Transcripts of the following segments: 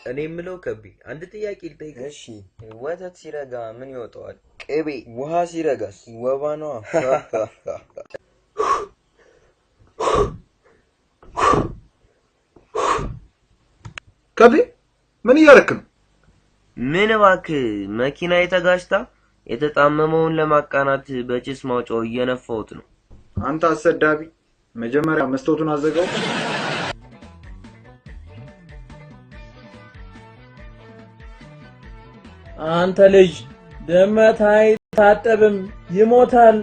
እኔ የምለው ከቢ አንድ ጥያቄ ልጠይቅ። እሺ ወተት ሲረጋ ምን ይወጣዋል? ቅቤ። ውሃ ሲረጋስ? ወባ ነው። ከቢ ምን እያረክ ነው? ምን እባክህ መኪና የተጋጭታ የተጣመመውን ለማቃናት በጭስ ማውጫው እየነፋሁት ነው። አንተ አሰዳቢ መጀመሪያ መስታወቱን አዘጋው። አንተ ልጅ ድመት አይታጠብም ይሞታል።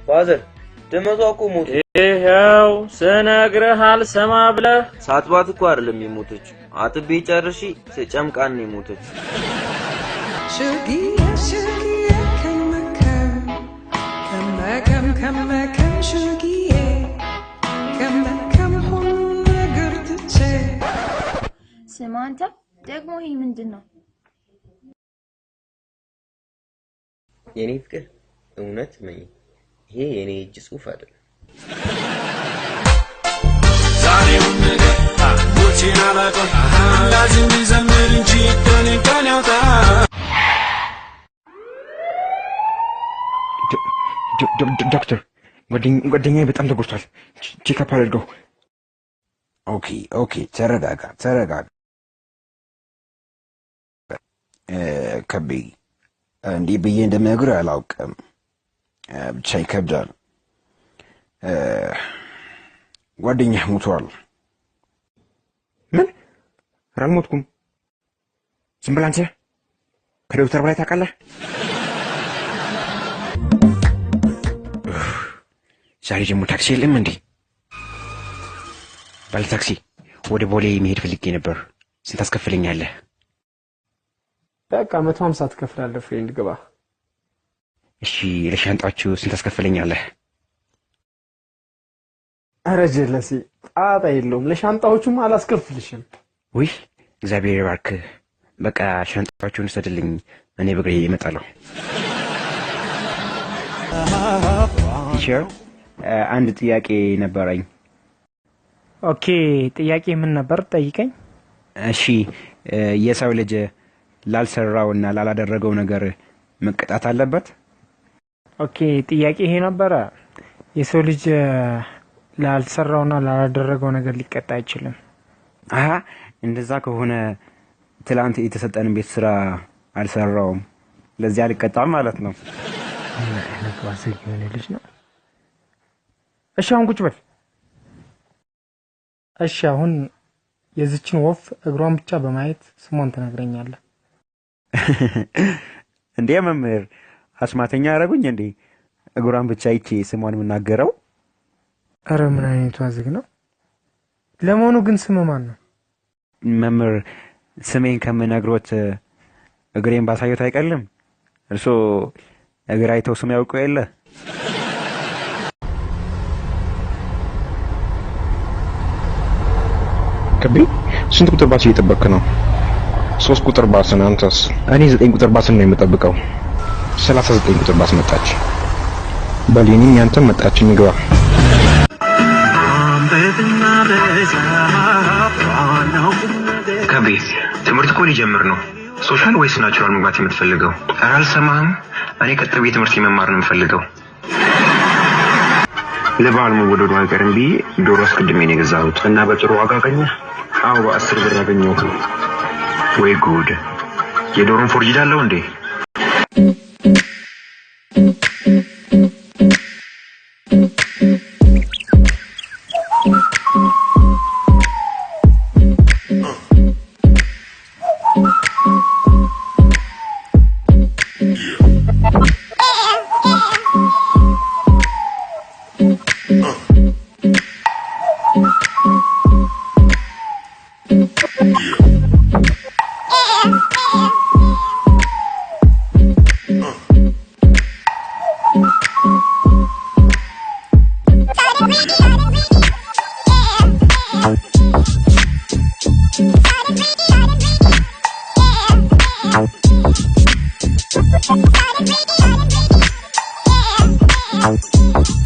ፋዘር ድመቷ እኮ ሞተ። ይሄው ስነግርህ አልሰማ ብለህ ሳትባት እኮ አይደለም የሞተች አጥቤ ጨርሺ ስጨምቃን ነው የሞተች። ስማ አንተ ደግሞ ይሄ ምንድነው? የኔ ፍቅር እውነት ነኝ። ይሄ የኔ እጅ ጽሑፍ አይደለም። ዛሬው ነገር ሞቼና ባቆ ላዝም ዘምር እንጂ ከኔ ያውጣ። ዶክተር ጓደኛዬ በጣም ተጎድቷል። ቼክአፕ አድርገው። ኦኬ ተረጋጋ። ከቢ እንዲህ ብዬ እንደምነግርህ አላውቅም። ብቻ ይከብዳል። ጓደኛህ ሞቷል። ምን? አልሞትኩም። ዝም ብለህ አንተ ከዶክተር በላይ ታውቃለህ? ዛሬ ደግሞ ታክሲ የለም እንዴ? ባለ ታክሲ ወደ ቦሌ መሄድ ፈልጌ ነበር። ስንት አስከፍለኛለህ? በቃ 150 ትከፍላለህ ፍሬንድ ግባ። እሺ ለሻንጣችሁ ስንት አስከፍለኛለህ? ኧረ ጀለሲ ጣጣ የለውም። ለሻንጣዎቹም አላስከፍልሽም። ውይ እግዚአብሔር ይባርክህ። በቃ ሻንጣችሁን ሰድልኝ፣ እኔ በእግሬ እመጣለሁ። ቲቸር አንድ ጥያቄ ነበረኝ። ኦኬ ጥያቄ ምን ነበር? ጠይቀኝ። እሺ የሰው ልጅ ላልሰራውና ላላደረገው ነገር መቀጣት አለበት? ኦኬ ጥያቄ ይሄ ነበር። የሰው ልጅ ላልሰራውና ላላደረገው ነገር ሊቀጣ አይችልም። አሃ እንደዛ ከሆነ ትላንት የተሰጠን ቤት ስራ አልሰራውም፣ ለዚህ አልቀጣም ማለት ነው። ለጓዘ የሆነ ልጅ ነው። እሺ አሁን ቁጭ በል። እሺ አሁን የዚችን ወፍ እግሯን ብቻ በማየት ስሟን ትነግረኛለህ። እንዴ መምህር አስማተኛ ያረጉኝ እንዴ? እግሯን ብቻ አይቼ ስሟን የምናገረው? አረ ምን አይነቱ አዝግ ነው። ለመሆኑ ግን ስም ማን ነው? መምህር ስሜን ከምነግሮት እግሬን ባሳየት አይቀልም? እርሶ እግር አይተው ስም ያውቁ የለ? ከቢ ስንት ቁጥር ባስ እየጠበቅክ ነው? 3 ቁጥር ባስ ነው። አንተስ? እኔ 9 ቁጥር ባስ ነው የምጠብቀው። 39 ቁጥር ባስ መጣች። በሊኒም ያንተም መጣች። እንግባ። ከቢ ትምህርት እኮ ሊጀምር ነው። ሶሻል ወይስ ናቹራል መግባት የምትፈልገው? ኧረ አልሰማህም። እኔ ቀጥታ የትምህርት መማር ነው የምፈልገው። ለበዓል መወደዱ አይቀርም ብዬ ዶሮ አስቀድሜ ነው የገዛሁት እና በጥሩ ዋጋ አገኘህ? አዎ በ10 ብር አገኘሁት። ወይ ጉድ! የዶሮን ፎርጅድ አለው እንዴ? Out.